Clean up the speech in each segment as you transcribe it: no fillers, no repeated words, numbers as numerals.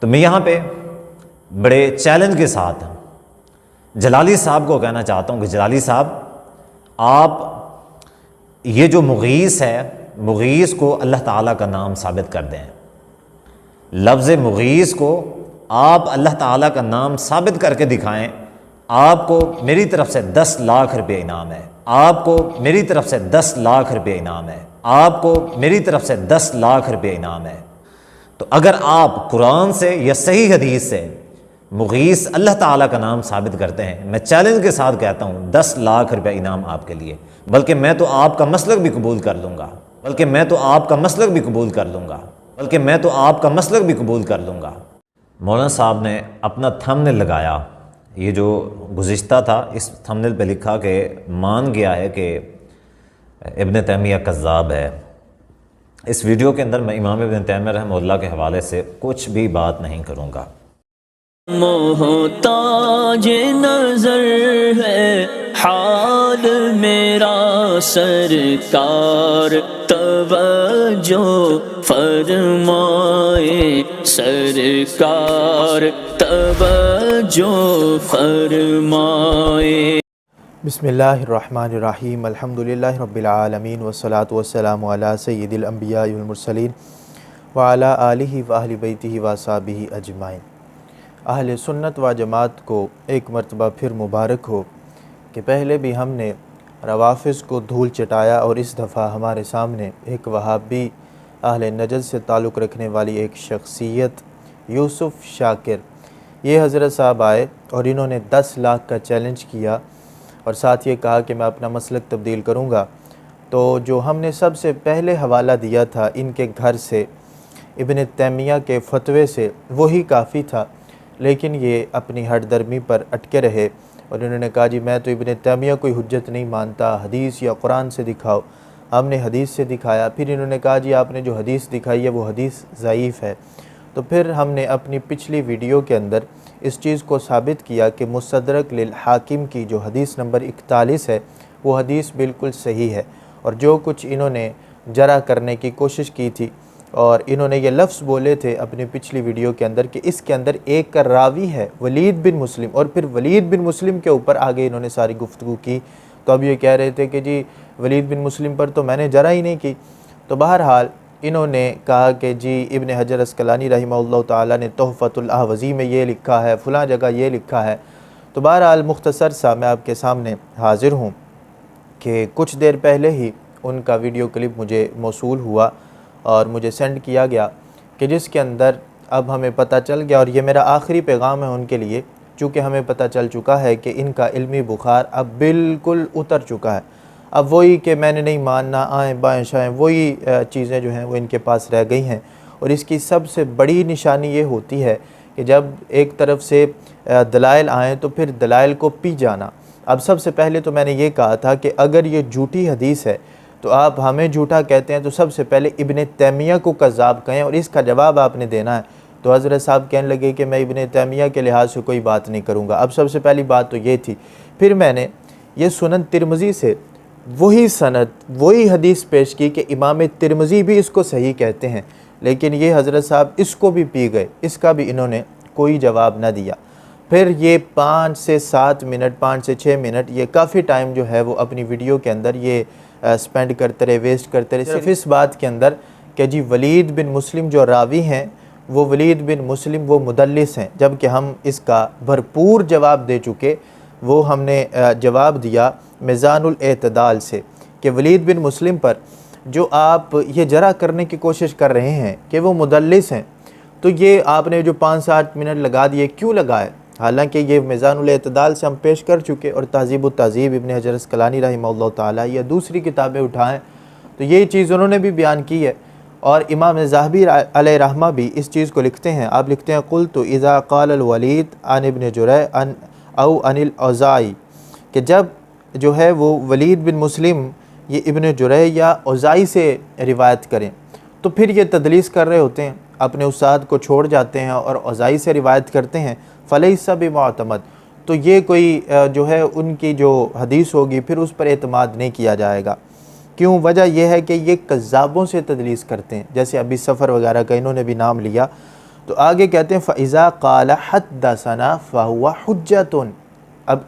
تو میں یہاں پہ بڑے چیلنج کے ساتھ جلالی صاحب کو کہنا چاہتا ہوں کہ جلالی صاحب، آپ یہ جو مغیث ہے، مغیث کو اللہ تعالیٰ کا نام ثابت کر دیں۔ لفظ مغیث کو آپ اللہ تعالیٰ کا نام ثابت کر کے دکھائیں، آپ کو میری طرف سے 10 لاکھ روپے انعام ہے، آپ کو میری طرف سے 10 لاکھ روپے انعام ہے، آپ کو میری طرف سے 10 لاکھ روپے انعام ہے۔ تو اگر آپ قرآن سے یا صحیح حدیث سے مغیث اللہ تعالیٰ کا نام ثابت کرتے ہیں، میں چیلنج کے ساتھ کہتا ہوں 10 لاکھ روپے انعام آپ کے لیے، بلکہ میں تو آپ کا مسلک بھی قبول کر لوں گا، بلکہ میں تو آپ کا مسلک بھی قبول کر لوں گا، بلکہ میں تو آپ کا مسلک بھی قبول کر لوں گا۔ مولانا صاحب نے اپنا تھمبنیل لگایا، یہ جو گزشتہ تھا اس تھمبنیل پہ لکھا کہ مان گیا ہے کہ ابن تیمیہ کذاب ہے۔ اس ویڈیو کے اندر میں امام ابن تیمیہ رحمہ اللہ کے حوالے سے کچھ بھی بات نہیں کروں گا۔ محتاج نظر ہے حال میرا سرکار، توجہ فرمائے سرکار، توجہ فرمائے۔ بسم اللہ الرحمن الرحیم، الحمدللہ رب العالمین، والصلاة والسلام علی سید الانبیاء والمرسلین وعلی آلہ واہل بیتہ واصحابہ اجمعین۔ اہل سنت و جماعت کو ایک مرتبہ پھر مبارک ہو کہ پہلے بھی ہم نے روافض کو دھول چٹایا، اور اس دفعہ ہمارے سامنے ایک وہابی اہل نجد سے تعلق رکھنے والی ایک شخصیت یوسف شاکر، یہ حضرت صاحب آئے اور انہوں نے 10 لاکھ کا چیلنج کیا، اور ساتھ یہ کہا کہ میں اپنا مسلک تبدیل کروں گا۔ تو جو ہم نے سب سے پہلے حوالہ دیا تھا ان کے گھر سے، ابن تیمیہ کے فتوے سے، وہی کافی تھا، لیکن یہ اپنی ہٹ درمی پر اٹکے رہے، اور انہوں نے کہا جی میں تو ابن تیمیہ کوئی حجت نہیں مانتا، حدیث یا قرآن سے دکھاؤ۔ ہم نے حدیث سے دکھایا، پھر انہوں نے کہا جی آپ نے جو حدیث دکھائی ہے وہ حدیث ضعیف ہے۔ تو پھر ہم نے اپنی پچھلی ویڈیو کے اندر اس چیز کو ثابت کیا کہ مستدرک للحاکم کی جو حدیث نمبر 41 ہے وہ حدیث بالکل صحیح ہے، اور جو کچھ انہوں نے جرح کرنے کی کوشش کی تھی، اور انہوں نے یہ لفظ بولے تھے اپنی پچھلی ویڈیو کے اندر کہ اس کے اندر ایک کا راوی ہے ولید بن مسلم، اور پھر ولید بن مسلم کے اوپر آگے انہوں نے ساری گفتگو کی۔ تو اب یہ کہہ رہے تھے کہ جی ولید بن مسلم پر تو میں نے جرح ہی نہیں کی۔ تو بہرحال انہوں نے کہا کہ جی ابن حجر عسقلانی رحمہ اللہ تعالیٰ نے تحفۃ الاحوذی میں یہ لکھا ہے، فلاں جگہ یہ لکھا ہے۔ تو بہرحال مختصر سا میں آپ کے سامنے حاضر ہوں کہ کچھ دیر پہلے ہی ان کا ویڈیو کلپ مجھے موصول ہوا اور مجھے سینڈ کیا گیا، کہ جس کے اندر اب ہمیں پتہ چل گیا، اور یہ میرا آخری پیغام ہے ان کے لیے، چونکہ ہمیں پتہ چل چکا ہے کہ ان کا علمی بخار اب بالکل اتر چکا ہے۔ اب وہی کہ میں نے نہیں ماننا، آئیں بائیں شائیں، وہی چیزیں جو ہیں وہ ان کے پاس رہ گئی ہیں۔ اور اس کی سب سے بڑی نشانی یہ ہوتی ہے کہ جب ایک طرف سے دلائل آئیں تو پھر دلائل کو پی جانا۔ اب سب سے پہلے تو میں نے یہ کہا تھا کہ اگر یہ جھوٹی حدیث ہے تو آپ ہمیں جھوٹا کہتے ہیں، تو سب سے پہلے ابن تیمیہ کو کذاب کہیں، اور اس کا جواب آپ نے دینا ہے۔ تو حضرت صاحب کہنے لگے کہ میں ابن تیمیہ کے لحاظ سے کوئی بات نہیں کروں گا۔ اب سب سے پہلی بات تو یہ تھی۔ پھر میں نے یہ سنن ترمذی سے وہی سند، وہی حدیث پیش کی کہ امام ترمذی بھی اس کو صحیح کہتے ہیں، لیکن یہ حضرت صاحب اس کو بھی پی گئے، اس کا بھی انہوں نے کوئی جواب نہ دیا۔ پھر یہ 5 سے 7 منٹ، 5 سے 6 منٹ، یہ کافی ٹائم جو ہے وہ اپنی ویڈیو کے اندر یہ سپینڈ کرتے رہے، ویسٹ کرتے رہے، صرف اس بات کے اندر کہ جی ولید بن مسلم جو راوی ہیں وہ ولید بن مسلم وہ مدلس ہیں، جبکہ ہم اس کا بھرپور جواب دے چکے۔ وہ ہم نے جواب دیا میزان الاعتدال سے کہ ولید بن مسلم پر جو آپ یہ جرح کرنے کی کوشش کر رہے ہیں کہ وہ مدلس ہیں، تو یہ آپ نے جو 5-7 منٹ لگا دیے، کیوں لگائے؟ حالانکہ یہ میزان الاعتدال سے ہم پیش کر چکے، اور تہذیب التہذیب ابن حجر عسقلانی رحمہ اللہ تعالیٰ یا دوسری کتابیں اٹھائیں تو یہ چیز انہوں نے بھی بیان کی ہے، اور امام ذہبی علیہ رحمہ بھی اس چیز کو لکھتے ہیں۔ آپ لکھتے ہیں قلت اذا قال الولید عن ابن جریح او عن الاوزاعی، کہ جب جو ہے وہ ولید بن مسلم یہ ابن جریح یا اوزاعی سے روایت کریں تو پھر یہ تدلیس کر رہے ہوتے ہیں، اپنے استاد کو چھوڑ جاتے ہیں اور اوزاعی سے روایت کرتے ہیں، فلیس بمعتمد، تو یہ کوئی جو ہے ان کی جو حدیث ہوگی پھر اس پر اعتماد نہیں کیا جائے گا۔ کیوں؟ وجہ یہ ہے کہ یہ کذابوں سے تدلیس کرتے ہیں، جیسے ابھی سفر وغیرہ کا انہوں نے بھی نام لیا، تو آگے کہتے ہیں فَإِذَا قَالَ حَدَّثَنَا فَهُوَ حُجَّةٌ. اب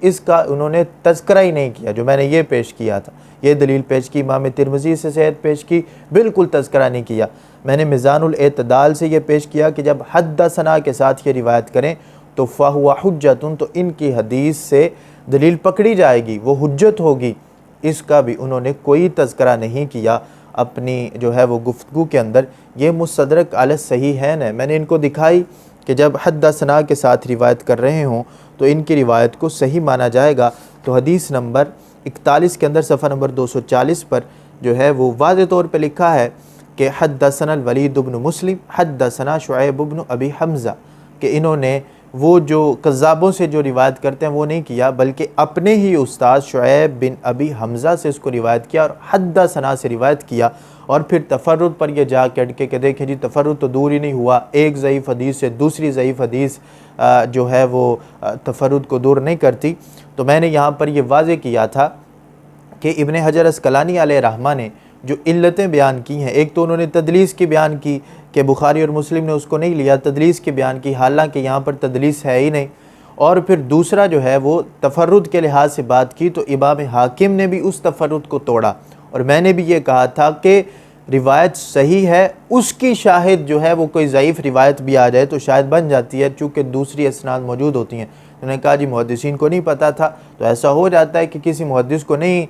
اس کا انہوں نے تذکرہ ہی نہیں کیا، جو میں نے یہ پیش کیا تھا، یہ دلیل پیش کی، امام ترمذی سے صحت پیش کی، بالکل تذکرہ نہیں کیا. میں نے میزان الاعتدال سے یہ پیش کیا کہ جب حدثنا کے ساتھ یہ روایت کریں تو فَهُوَ حُجَّةٌ، تو ان کی حدیث سے دلیل پکڑی جائے گی، وہ حجت ہوگی. اس کا بھی انہوں نے کوئی تذکرہ نہیں کیا اپنی جو ہے وہ گفتگو کے اندر. یہ مستدرک علی الصحیحین ہے. میں نے ان کو دکھائی کہ جب حدثنا کے ساتھ روایت کر رہے ہوں تو ان کی روایت کو صحیح مانا جائے گا. تو حدیث نمبر 41 کے اندر صفحہ نمبر 240 پر جو ہے وہ واضح طور پہ لکھا ہے کہ حدثنا الولید بن مسلم حدثنا شعیب بن ابی حمزہ، کہ انہوں نے وہ جو کذابوں سے جو روایت کرتے ہیں وہ نہیں کیا، بلکہ اپنے ہی استاد شعیب بن ابی حمزہ سے اس کو روایت کیا اور حدثنا سے روایت کیا. اور پھر تفرد پر یہ جا کے اٹکے کہ دیکھیں جی تفرد تو دور ہی نہیں ہوا، ایک ضعیف حدیث سے دوسری ضعیف حدیث جو ہے وہ تفرد کو دور نہیں کرتی. تو میں نے یہاں پر یہ واضح کیا تھا کہ ابن حجر عسقلانی علیہ رحمہ نے جو علتیں بیان کی ہیں، ایک تو انہوں نے تدلیس کی بیان کی کہ بخاری اور مسلم نے اس کو نہیں لیا، تدلیس کی بیان کی، حالانکہ یہاں پر تدلیس ہے ہی نہیں. اور پھر دوسرا جو ہے وہ تفرد کے لحاظ سے بات کی تو امام حاکم نے بھی اس تفرد کو توڑا. اور میں نے بھی یہ کہا تھا کہ روایت صحیح ہے، اس کی شاہد جو ہے وہ کوئی ضعیف روایت بھی آ جائے تو شاید بن جاتی ہے، چونکہ دوسری اسناد موجود ہوتی ہیں. انہوں نے کہا جی محدثین کو نہیں پتہ تھا، تو ایسا ہو جاتا ہے کہ کسی محدث کو نہیں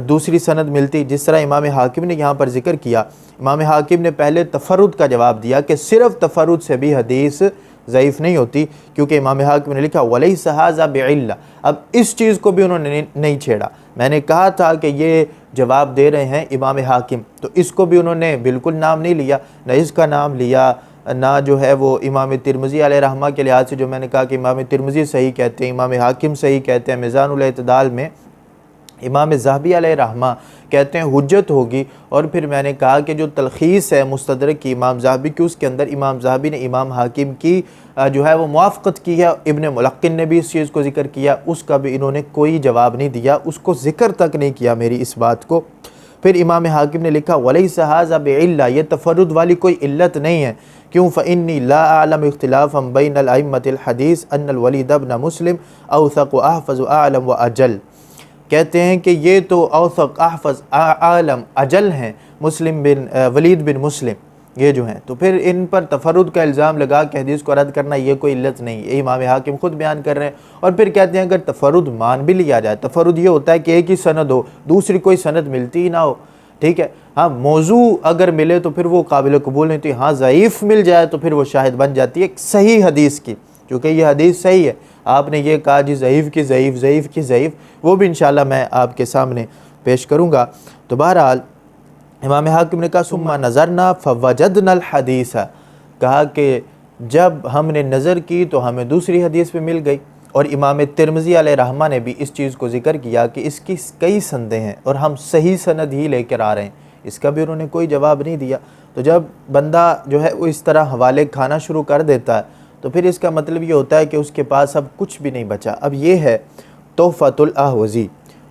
دوسری سند ملتی. جس طرح امام حاکم نے یہاں پر ذکر کیا، امام حاکم نے پہلے تفرد کا جواب دیا کہ صرف تفرد سے بھی حدیث ضعیف نہیں ہوتی، کیونکہ امام حاکم نے لکھا وَلَيْسَ هَذَا بِعِلَّةٍ. اب اس چیز کو بھی انہوں نے نہیں چھیڑا. میں نے کہا تھا کہ یہ جواب دے رہے ہیں امام حاکم، تو اس کو بھی انہوں نے بالکل نام نہیں لیا، نہ اس کا نام لیا، نہ جو ہے وہ امام ترمذی علیہ رحمہ کے لحاظ سے جو میں نے کہا کہ امام ترمذی صحیح کہتے ہیں، امام حاکم صحیح کہتے ہیں، میزان الاعتدال میں امام ذہبی علیہ رحمہ کہتے ہیں حجت ہوگی. اور پھر میں نے کہا کہ جو تلخیص ہے مستدرک کی امام ذہبی کی، اس کے اندر امام ذہبی نے امام حاکم کی جو ہے وہ موافقت کی ہے. ابن ملقن نے بھی اس چیز کو ذکر کیا، اس کا بھی انہوں نے کوئی جواب نہیں دیا، اس کو ذکر تک نہیں کیا میری اس بات کو. پھر امام حاکم نے لکھا وَلَيْسَ هَذَا بِعِلَّةٍ، یہ تفرد والی کوئی علت نہیں ہے. کیوں؟ فَإِنِّي لَا أَعْلَمُ اخْتِلَافًا بَيْنَ الْأَئِمَّةِ الْحَدِيثِ أَنَّ الْوَلِيدَ بْنَ مُسْلِمٍ أَوْثَقُ وَأَحْفَظُ وَأَعْلَمُ وَأَجَلُ. کہتے ہیں کہ یہ تو اوثق، احفظ، عالم، اجل ہیں مسلم بن ولید بن مسلم یہ جو ہیں. تو پھر ان پر تفرد کا الزام لگا کہ حدیث کو رد کرنا یہ کوئی علت نہیں، یہ امام حاکم خود بیان کر رہے ہیں. اور پھر کہتے ہیں اگر تفرد مان بھی لیا جائے، تفرد یہ ہوتا ہے کہ ایک ہی سند ہو، دوسری کوئی سند ملتی ہی نہ ہو، ٹھیک ہے. ہاں موضوع اگر ملے تو پھر وہ قابل قبول نہیں تھی، ہاں ضعیف مل جائے تو پھر وہ شاہد بن جاتی ہے صحیح حدیث کی، چونکہ یہ حدیث صحیح ہے. آپ نے یہ کہا جی ضعیف کی ضعیف، ضعیف کی ضعیف، وہ بھی انشاءاللہ میں آپ کے سامنے پیش کروں گا. تو بہرحال امام حاکم نے کہا ثم نظرنا فوجدنا الحدیث، کہا کہ جب ہم نے نظر کی تو ہمیں دوسری حدیث پہ مل گئی. اور امام ترمذی علیہ رحمہ نے بھی اس چیز کو ذکر کیا کہ اس کی کئی سندیں ہیں اور ہم صحیح سند ہی لے کر آ رہے ہیں، اس کا بھی انہوں نے کوئی جواب نہیں دیا. تو جب بندہ جو ہے وہ اس طرح حوالے کھانا شروع کر دیتا ہے تو پھر اس کا مطلب یہ ہوتا ہے کہ اس کے پاس اب کچھ بھی نہیں بچا. اب یہ ہے تحفۃ الاحوزی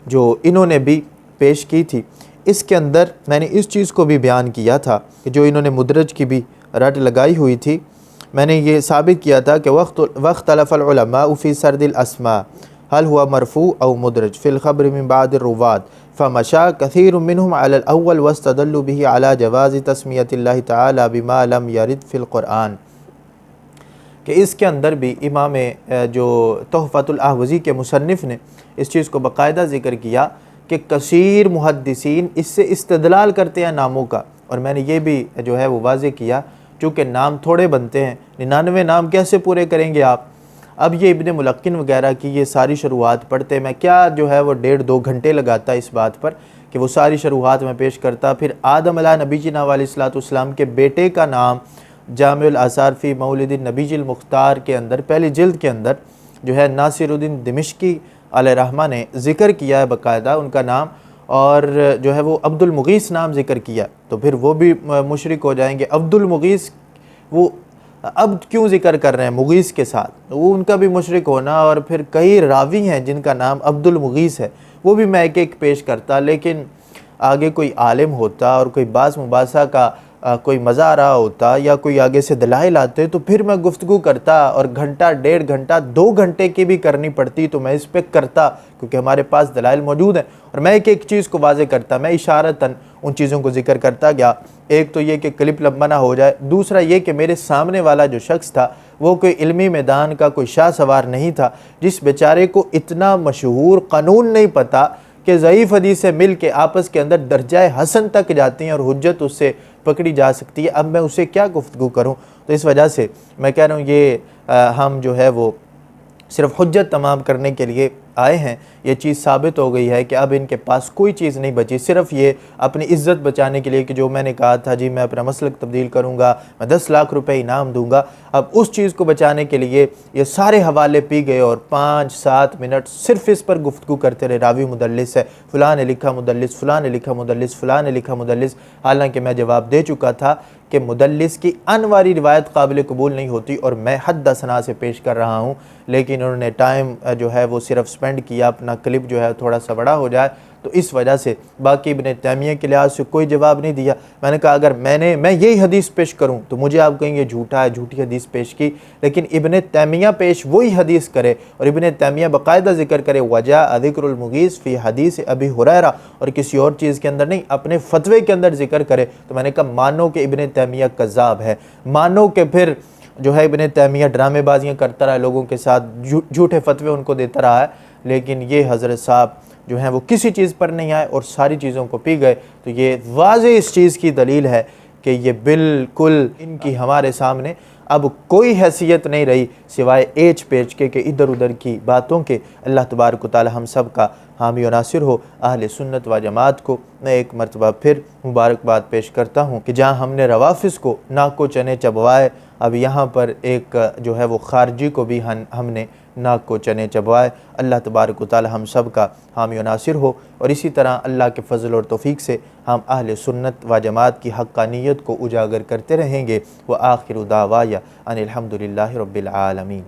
جو انہوں نے بھی پیش کی تھی. اس کے اندر میں نے اس چیز کو بھی بیان کیا تھا کہ جو انہوں نے مدرج کی بھی رٹ لگائی ہوئی تھی. میں نے یہ ثابت کیا تھا کہ واختلف العلماء فی سرد الاسماء هل هو مرفوع او مدرج فی الخبر من بعد الرواد فمشى كثير منهم على الاول واستدلوا به على جواز تسمیۃ اللہ تعالی بما لم يرد فی القرآن. کہ اس کے اندر بھی امام جو تحفۃ الاحوزی کے مصنف نے اس چیز کو باقاعدہ ذکر کیا کہ کثیر محدثین اس سے استدلال کرتے ہیں ناموں کا. اور میں نے یہ بھی جو ہے وہ واضح کیا چونکہ نام تھوڑے بنتے ہیں، 99 نام کیسے پورے کریں گے آپ. اب یہ ابن ملقن وغیرہ کی یہ ساری شروحات پڑھتے، میں کیا جو ہے وہ 1.5-2 گھنٹے لگاتا اس بات پر کہ وہ ساری شروحات میں پیش کرتا. پھر آدم علیہ نبی جی علیہ السلام کے بیٹے کا نام جامع الآثار فی مولد النبی المختار کے اندر پہلی جلد کے اندر جو ہے ناصر الدین دمشقی علیہ رحمہ نے ذکر کیا ہے باقاعدہ ان کا نام، اور جو ہے وہ عبد المغیث نام ذکر کیا. تو پھر وہ بھی مشرک ہو جائیں گے. عبد المغیث وہ عبد کیوں ذکر کر رہے ہیں مغیث کے ساتھ، وہ ان کا بھی مشرک ہونا. اور پھر کئی راوی ہیں جن کا نام عبد المغیث ہے، وہ بھی میں ایک ایک پیش کرتا. لیکن آگے کوئی عالم ہوتا اور کوئی بعض مباحثہ کا کوئی مزہ آ رہا ہوتا یا کوئی آگے سے دلائل آتے تو پھر میں گفتگو کرتا، اور گھنٹہ 1.5 گھنٹہ 2 گھنٹے کی بھی کرنی پڑتی تو میں اس پہ کرتا، کیونکہ ہمارے پاس دلائل موجود ہیں، اور میں ایک ایک چیز کو واضح کرتا، میں اشارتاً ان چیزوں کو ذکر کرتا گیا۔ ایک تو یہ کہ کلپ لمبا نہ ہو جائے، دوسرا یہ کہ میرے سامنے والا جو شخص تھا وہ کوئی علمی میدان کا کوئی شاہ سوار نہیں تھا، جس بیچارے کو اتنا مشہور قانون نہیں پتہ کہ ضعیف حدیث سے مل کے آپس کے اندر درجہ حسن تک جاتی ہیں اور حجت اس سے پکڑی جا سکتی ہے، اب میں اسے کیا گفتگو کروں؟ تو اس وجہ سے میں کہہ رہا ہوں یہ ہم جو ہے وہ صرف حجت تمام کرنے کے لیے آئے ہیں۔ یہ چیز ثابت ہو گئی ہے کہ اب ان کے پاس کوئی چیز نہیں بچی، صرف یہ اپنی عزت بچانے کے لیے کہ جو میں نے کہا تھا جی میں اپنا مسلک تبدیل کروں گا، میں 10 لاکھ روپے انعام دوں گا، اب اس چیز کو بچانے کے لیے یہ سارے حوالے پی گئے اور 5-7 منٹ صرف اس پر گفتگو کرتے رہے۔ راوی مدلس ہے، فلاں نے لکھا مدلس، فلاں نے لکھا مدلس، فلاں نے لکھا مدلس، حالانکہ میں جواب دے چکا تھا کہ مدلس کی انواری روایت قابل قبول نہیں ہوتی، اور میں حد ثنا سے پیش کر رہا ہوں، لیکن انہوں نے ٹائم جو ہے وہ صرف سپینڈ کیا، اپنا کلپ جو ہے تھوڑا سا بڑا ہو جائے، تو اس وجہ سے باقی ابن تیمیہ کے لحاظ سے کوئی جواب نہیں دیا۔ میں نے کہا اگر میں یہی حدیث پیش کروں تو مجھے آپ کہیں گے جھوٹا ہے، جھوٹی حدیث پیش کی، لیکن ابن تیمیہ پیش وہی حدیث کرے اور ابن تیمیہ باقاعدہ ذکر کرے وجاء ذکر المغیث فی حدیث ابی ہریرہ، اور کسی اور چیز کے اندر نہیں، اپنے فتوے کے اندر ذکر کرے، تو میں نے کہا مانو کہ ابن تیمیہ کذاب ہے، مانو کہ پھر جو ہے ابن تیمیہ ڈرامے بازیاں کرتا رہا، لوگوں کے ساتھ جھوٹے فتوے ان کو دیتا رہا ہے، لیکن یہ حضرت صاحب جو ہیں وہ کسی چیز پر نہیں آئے اور ساری چیزوں کو پی گئے۔ تو یہ واضح اس چیز کی دلیل ہے کہ یہ بالکل ان کی ہمارے سامنے اب کوئی حیثیت نہیں رہی سوائے ایچ پیچ کے کہ ادھر ادھر کی باتوں کے۔ اللہ تبارک و تعالی ہم سب کا حامی و ناصر ہو۔ اہل سنت و جماعت کو میں ایک مرتبہ پھر مبارکباد پیش کرتا ہوں کہ جہاں ہم نے روافظ کو ناک کو چنے چبوائے، اب یہاں پر ایک جو ہے وہ خارجی کو بھی ہم نے ناک کو چنے چبوائے۔ اللہ تبارک و تعالی ہم سب کا حامی و ناصر ہو، اور اسی طرح اللہ کے فضل اور توفیق سے ہم اہل سنت و جماعت کی حقانیت کو اجاگر کرتے رہیں گے۔ وآخر دعوایا ان الحمدللہ رب العالمین۔